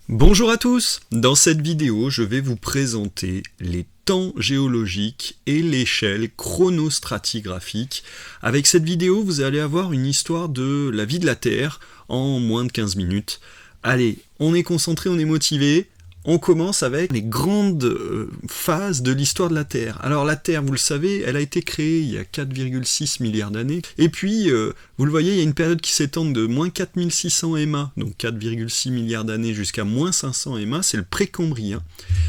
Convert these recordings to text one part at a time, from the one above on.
Bonjour à tous. Dans cette vidéo, je vais vous présenter les temps géologiques et l'échelle chronostratigraphique. Avec cette vidéo, vous allez avoir une histoire de la vie de la Terre en moins de 15 minutes. Allez, on est concentré, on est motivé. On commence avec les grandes phases de l'histoire de la Terre. Alors la Terre, vous le savez, elle a été créée il y a 4,6 milliards d'années. Et puis, vous le voyez, il y a une période qui s'étend de moins 4600 MA, donc 4,6 milliards d'années, jusqu'à moins 500 MA, c'est le précambrien,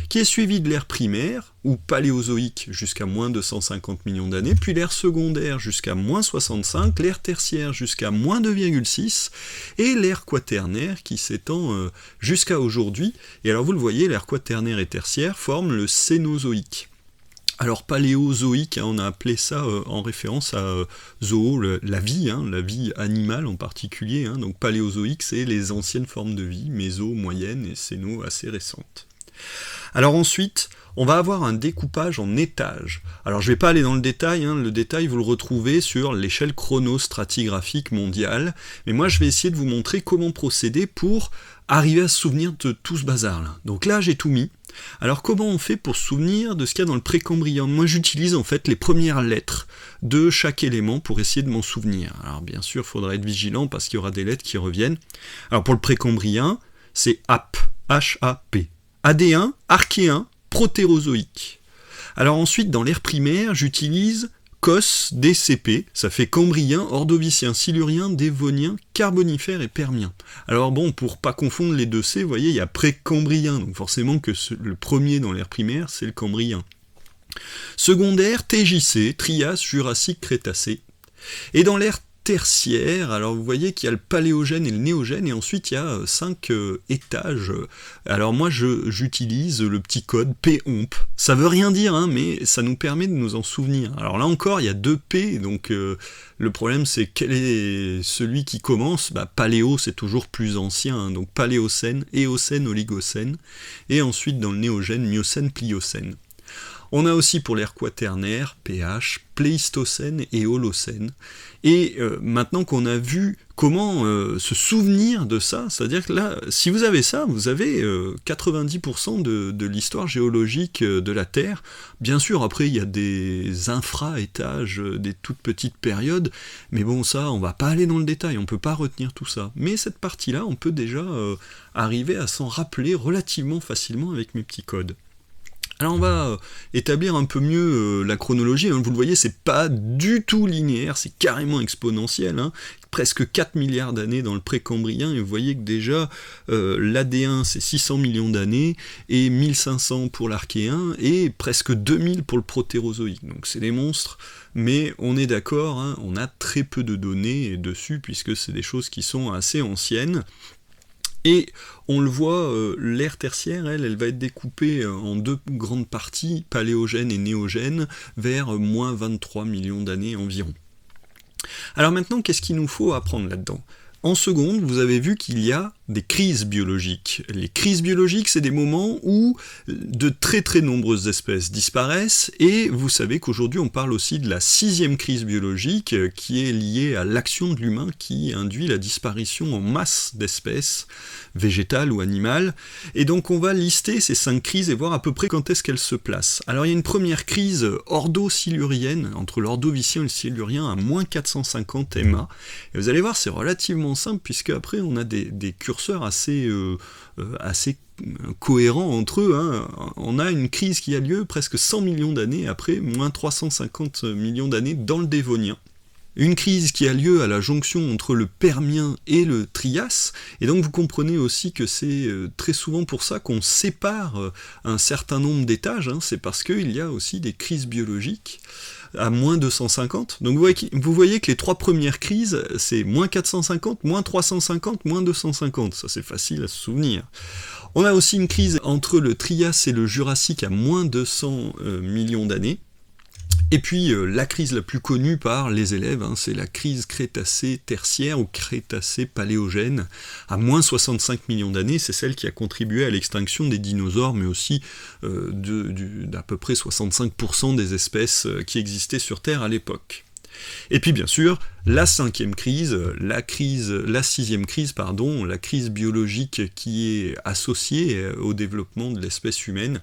qui est suivi de l'ère primaire, ou paléozoïque, jusqu'à moins 250 millions d'années, puis l'ère secondaire jusqu'à moins 65, l'ère tertiaire jusqu'à moins 2,6, et l'ère quaternaire qui s'étend jusqu'à aujourd'hui. Et alors vous le voyez, l'ère quaternaire et tertiaire forment le Cénozoïque. Alors paléozoïque, on a appelé ça en référence à zoo, la vie animale en particulier. Donc paléozoïque, c'est les anciennes formes de vie, méso, moyenne et céno assez récentes. Alors ensuite, on va avoir un découpage en étages. Alors je ne vais pas aller dans le détail, le détail vous le retrouvez sur l'échelle chronostratigraphique mondiale, mais moi je vais essayer de vous montrer comment procéder pour arriver à se souvenir de tout ce bazar-là. Donc là j'ai tout mis. Alors comment on fait pour se souvenir de ce qu'il y a dans le précambrien? Moi j'utilise en fait les premières lettres de chaque élément pour essayer de m'en souvenir. Alors bien sûr il faudra être vigilant parce qu'il y aura des lettres qui reviennent. Alors pour le précambrien, c'est AP, H-A-P. Adéen, archéen, protérozoïque. Alors ensuite, dans l'ère primaire, j'utilise COS, DCP, ça fait cambrien, ordovicien, silurien, dévonien, carbonifère et permien. Alors bon, pour pas confondre les deux C, vous voyez, il y a précambrien, donc forcément que le premier dans l'ère primaire, c'est le cambrien. Secondaire, TJC, Trias, Jurassique, Crétacé. Et dans l'ère tertiaire, alors vous voyez qu'il y a le paléogène et le néogène, et ensuite il y a 5 étages. Alors moi j'utilise le petit code POMP. Ça veut rien dire, mais ça nous permet de nous en souvenir. Alors là encore, il y a 2 P, donc le problème c'est quel est celui qui commence. Paléo c'est toujours plus ancien, donc paléocène, éocène, oligocène, et ensuite dans le néogène, miocène, pliocène. On a aussi pour l'ère quaternaire, PH, Pléistocène et Holocène. Et maintenant qu'on a vu comment se souvenir de ça, c'est-à-dire que là, si vous avez ça, vous avez 90% de l'histoire géologique de la Terre. Bien sûr, après, il y a des infra-étages, des toutes petites périodes, mais bon, ça, on va pas aller dans le détail, on peut pas retenir tout ça. Mais cette partie-là, on peut déjà arriver à s'en rappeler relativement facilement avec mes petits codes. Alors on va établir un peu mieux la chronologie, vous le voyez, c'est pas du tout linéaire, c'est carrément exponentiel, presque 4 milliards d'années dans le précambrien, et vous voyez que déjà l'Adéen c'est 600 millions d'années, et 1500 pour l'Archéen, et presque 2000 pour le Protérozoïque, donc c'est des monstres, mais on est d'accord, on a très peu de données dessus, puisque c'est des choses qui sont assez anciennes. Et on le voit, l'ère tertiaire, elle va être découpée en 2 grandes parties, paléogène et néogène, vers moins 23 millions d'années environ. Alors maintenant, qu'est-ce qu'il nous faut apprendre là-dedans ? En seconde, vous avez vu qu'il y a des crises biologiques. Les crises biologiques, c'est des moments où de très très nombreuses espèces disparaissent, et vous savez qu'aujourd'hui on parle aussi de la 6e crise biologique, qui est liée à l'action de l'humain qui induit la disparition en masse d'espèces, végétales ou animales, et donc on va lister ces 5 crises et voir à peu près quand est-ce qu'elles se placent. Alors il y a une première crise ordo-silurienne, entre l'ordovicien et le silurien, à moins 450 MA, et vous allez voir, c'est relativement simple, puisque après on a des curseurs assez cohérents entre eux. On a une crise qui a lieu presque 100 millions d'années après, moins 350 millions d'années dans le Dévonien. Une crise qui a lieu à la jonction entre le Permien et le Trias, et donc vous comprenez aussi que c'est très souvent pour ça qu'on sépare un certain nombre d'étages, c'est parce qu'il y a aussi des crises biologiques à moins 250. Donc vous voyez que les 3 premières crises, c'est moins 450, moins 350, moins 250. Ça c'est facile à se souvenir. On a aussi une crise entre le Trias et le Jurassique à moins 200 millions d'années. Et puis la crise la plus connue par les élèves, c'est la crise Crétacé-tertiaire ou Crétacé-paléogène à moins 65 millions d'années, c'est celle qui a contribué à l'extinction des dinosaures, mais aussi d'à peu près 65% des espèces qui existaient sur Terre à l'époque. Et puis bien sûr, la sixième crise, la crise biologique qui est associée au développement de l'espèce humaine,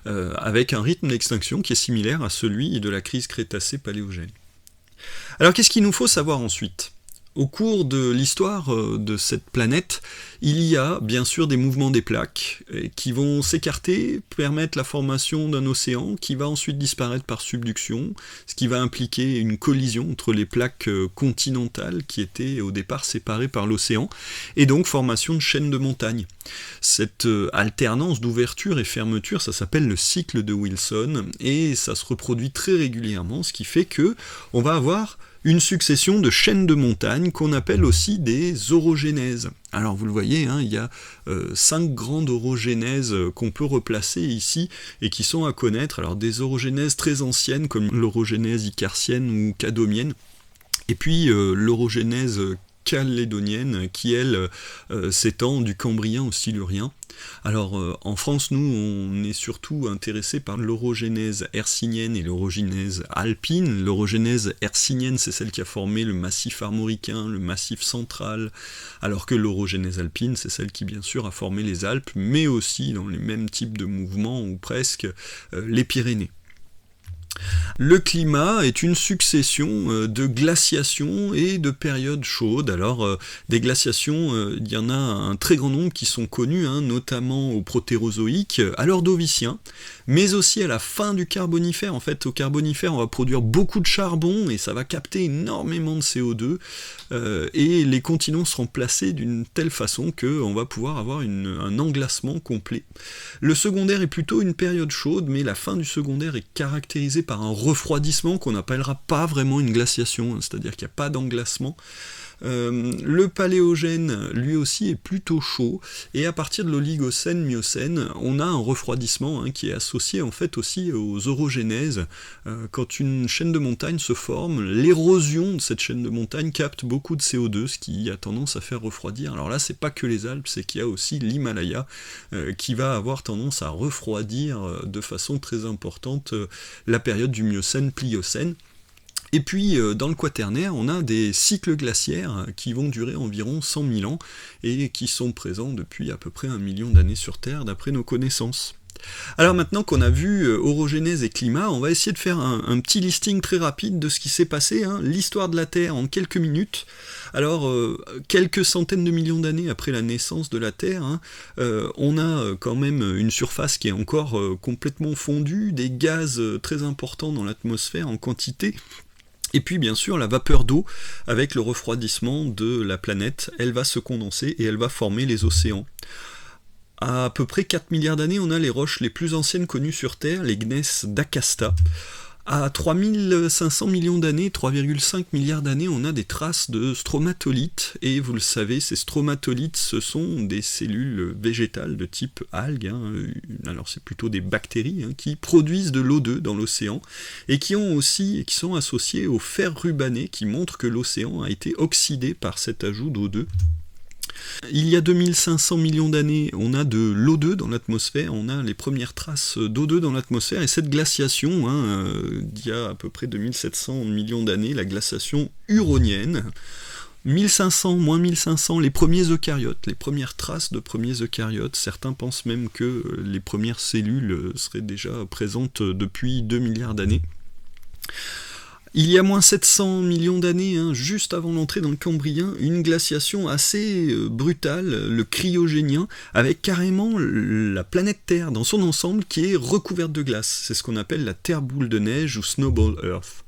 avec un rythme d'extinction qui est similaire à celui de la crise Crétacé-Paléogène. Alors qu'est-ce qu'il nous faut savoir ensuite ? Au cours de l'histoire de cette planète, il y a bien sûr des mouvements des plaques qui vont s'écarter, permettre la formation d'un océan qui va ensuite disparaître par subduction, ce qui va impliquer une collision entre les plaques continentales qui étaient au départ séparées par l'océan, et donc formation de chaînes de montagnes. Cette alternance d'ouverture et fermeture, ça s'appelle le cycle de Wilson, et ça se reproduit très régulièrement, ce qui fait que on va avoir une succession de chaînes de montagnes qu'on appelle aussi des orogénèses. Alors vous le voyez, il y a 5 grandes orogénèses qu'on peut replacer ici et qui sont à connaître. Alors des orogénèses très anciennes comme l'orogénèse icartienne ou cadomienne, et puis l'orogénèse calédonienne qui, elle, s'étend du Cambrien au Silurien. Alors, en France, nous, on est surtout intéressé par l'orogénèse hercynienne et l'orogénèse alpine. L'orogénèse hercynienne, c'est celle qui a formé le massif armoricain, le massif central, alors que l'orogénèse alpine, c'est celle qui, bien sûr, a formé les Alpes, mais aussi, dans les mêmes types de mouvements, ou presque, les Pyrénées. Le climat est une succession de glaciations et de périodes chaudes. Alors, des glaciations, il y en a un très grand nombre qui sont connues, notamment au Protérozoïque, à l'Ordovicien, mais aussi à la fin du Carbonifère. En fait, au Carbonifère, on va produire beaucoup de charbon et ça va capter énormément de CO2, et les continents seront placés d'une telle façon qu'on va pouvoir avoir un englacement complet. Le secondaire est plutôt une période chaude, mais la fin du secondaire est caractérisée par un refroidissement qu'on n'appellera pas vraiment une glaciation, c'est-à-dire qu'il n'y a pas d'englacement. Le paléogène, lui aussi, est plutôt chaud, et à partir de l'oligocène-miocène, on a un refroidissement qui est associé en fait aussi aux orogénèses. Quand une chaîne de montagne se forme, l'érosion de cette chaîne de montagne capte beaucoup de CO2, ce qui a tendance à faire refroidir. Alors là, c'est pas que les Alpes, c'est qu'il y a aussi l'Himalaya qui va avoir tendance à refroidir de façon très importante la période du Miocène-Pliocène. Et puis, dans le Quaternaire, on a des cycles glaciaires qui vont durer environ 100 000 ans et qui sont présents depuis à peu près 1 million d'années sur Terre, d'après nos connaissances. Alors maintenant qu'on a vu orogénèse et climat, on va essayer de faire un petit listing très rapide de ce qui s'est passé, l'histoire de la Terre en quelques minutes. Alors, quelques centaines de millions d'années après la naissance de la Terre, on a quand même une surface qui est encore complètement fondue, des gaz très importants dans l'atmosphère en quantité. Et puis bien sûr la vapeur d'eau, avec le refroidissement de la planète, elle va se condenser et elle va former les océans. À peu près 4 milliards d'années, on a les roches les plus anciennes connues sur Terre, les gneiss d'Acasta. À 3500 millions d'années, 3,5 milliards d'années, on a des traces de stromatolites, et vous le savez, ces stromatolites, ce sont des cellules végétales de type algues, alors c'est plutôt des bactéries, qui produisent de l'O2 dans l'océan, et qui sont associées au fer rubané, qui montre que l'océan a été oxydé par cet ajout d'O2. Il y a 2500 millions d'années, on a de l'O2 dans l'atmosphère, on a les premières traces d'O2 dans l'atmosphère, et cette glaciation, d'il y a à peu près 2700 millions d'années, la glaciation huronienne, 1500, moins 1500, les premiers eucaryotes, les premières traces de premiers eucaryotes, certains pensent même que les premières cellules seraient déjà présentes depuis 2 milliards d'années. Il y a moins 700 millions d'années, juste avant l'entrée dans le Cambrien, une glaciation assez brutale, le cryogénien, avec carrément la planète Terre dans son ensemble qui est recouverte de glace. C'est ce qu'on appelle la Terre boule de neige ou Snowball Earth.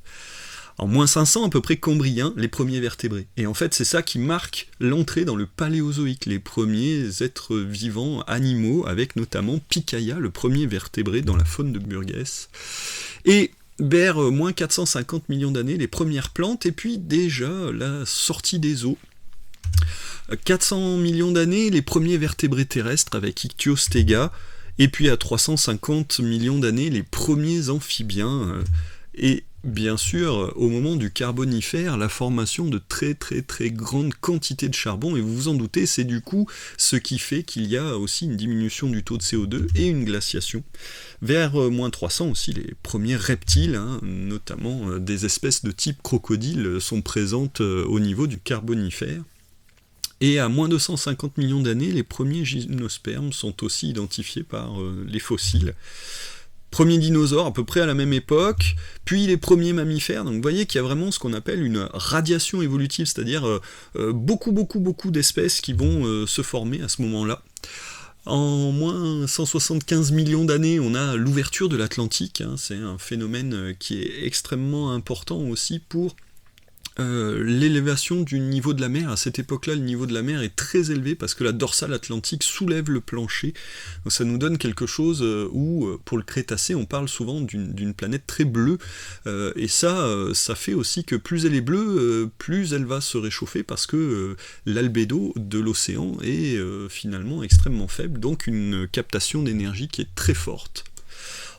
En moins 500 à peu près Cambrien, les premiers vertébrés. Et en fait c'est ça qui marque l'entrée dans le Paléozoïque, les premiers êtres vivants animaux, avec notamment Pikaia, le premier vertébré dans la faune de Burgess. Et vers moins 450 millions d'années, les premières plantes, et puis déjà la sortie des eaux. 400 millions d'années, les premiers vertébrés terrestres avec Ichthyostega, et puis à 350 millions d'années, les premiers amphibiens. Et bien sûr, au moment du Carbonifère, la formation de très très très grandes quantités de charbon, et vous vous en doutez, c'est du coup ce qui fait qu'il y a aussi une diminution du taux de CO2 et une glaciation. Vers moins 300 aussi, les premiers reptiles, hein, notamment des espèces de type crocodile, sont présentes au niveau du Carbonifère. Et à moins de 150 millions d'années, les premiers gymnospermes sont aussi identifiés par les fossiles. Premiers dinosaures à peu près à la même époque, puis les premiers mammifères, donc vous voyez qu'il y a vraiment ce qu'on appelle une radiation évolutive, c'est-à-dire beaucoup d'espèces qui vont se former à ce moment-là. En moins 175 millions d'années, on a l'ouverture de l'Atlantique, hein, c'est un phénomène qui est extrêmement important aussi pour l'élévation du niveau de la mer. À cette époque-là, le niveau de la mer est très élevé parce que la dorsale atlantique soulève le plancher. Donc ça nous donne quelque chose où, pour le Crétacé, on parle souvent d'une planète très bleue. Et ça fait aussi que plus elle est bleue, plus elle va se réchauffer parce que l'albédo de l'océan est finalement extrêmement faible. Donc une captation d'énergie qui est très forte.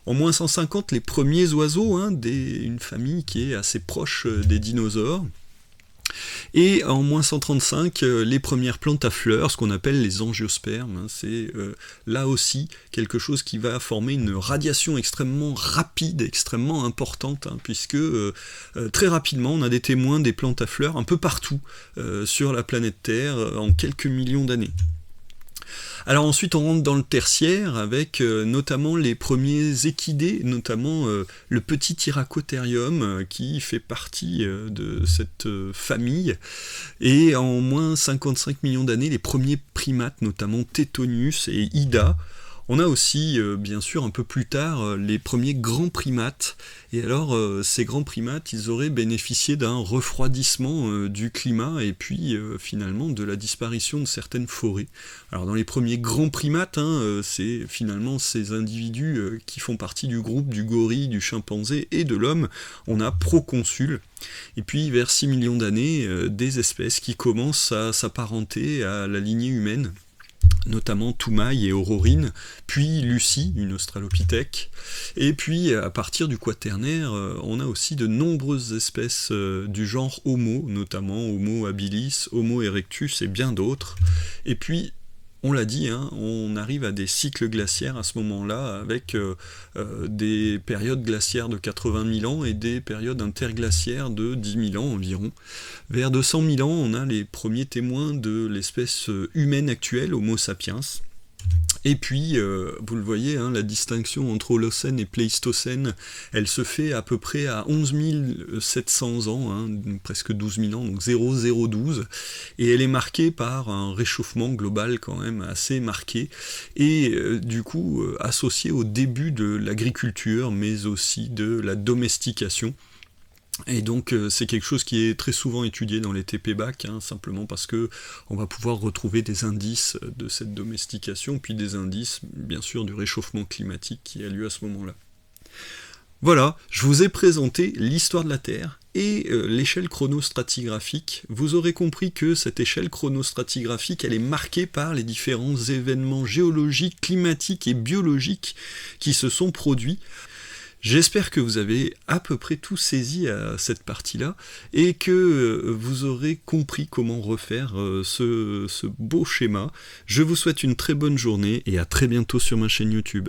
En moins 150, les premiers oiseaux, hein, une famille qui est assez proche des dinosaures. Et en moins 135, les premières plantes à fleurs, ce qu'on appelle les angiospermes. Hein, c'est là aussi quelque chose qui va former une radiation extrêmement rapide, extrêmement importante, hein, puisque très rapidement on a des témoins des plantes à fleurs un peu partout sur la planète Terre en quelques millions d'années. Alors ensuite on rentre dans le tertiaire avec notamment les premiers équidés, notamment le petit Hyracotherium qui fait partie de cette famille. Et en moins 55 millions d'années, les premiers primates, notamment Tethonius et Ida. On a aussi, bien sûr, un peu plus tard, les premiers grands primates. Et alors, ces grands primates, ils auraient bénéficié d'un refroidissement du climat et puis, finalement, de la disparition de certaines forêts. Alors, dans les premiers grands primates, hein, c'est finalement ces individus qui font partie du groupe du gorille, du chimpanzé et de l'homme. On a Proconsul. Et puis, vers 6 millions d'années, des espèces qui commencent à s'apparenter à la lignée humaine, notamment Toumaï et Aurorine, puis Lucie, une australopithèque, et puis à partir du Quaternaire, on a aussi de nombreuses espèces du genre Homo, notamment Homo habilis, Homo erectus et bien d'autres, et puis on l'a dit, hein, on arrive à des cycles glaciaires à ce moment-là, avec des périodes glaciaires de 80 000 ans et des périodes interglaciaires de 10 000 ans environ. Vers 200 000 ans, on a les premiers témoins de l'espèce humaine actuelle, Homo sapiens. Et puis, vous le voyez, hein, la distinction entre Holocène et Pléistocène, elle se fait à peu près à 11 700 ans, hein, presque 12 000 ans, donc 0012, et elle est marquée par un réchauffement global quand même assez marqué, et du coup associée au début de l'agriculture, mais aussi de la domestication. Et donc c'est quelque chose qui est très souvent étudié dans les TP-Bac, hein, simplement parce que on va pouvoir retrouver des indices de cette domestication, puis des indices bien sûr du réchauffement climatique qui a lieu à ce moment-là. Voilà, je vous ai présenté l'histoire de la Terre et l'échelle chronostratigraphique. Vous aurez compris que cette échelle chronostratigraphique, elle est marquée par les différents événements géologiques, climatiques et biologiques qui se sont produits. J'espère que vous avez à peu près tout saisi à cette partie-là et que vous aurez compris comment refaire ce beau schéma. Je vous souhaite une très bonne journée et à très bientôt sur ma chaîne YouTube.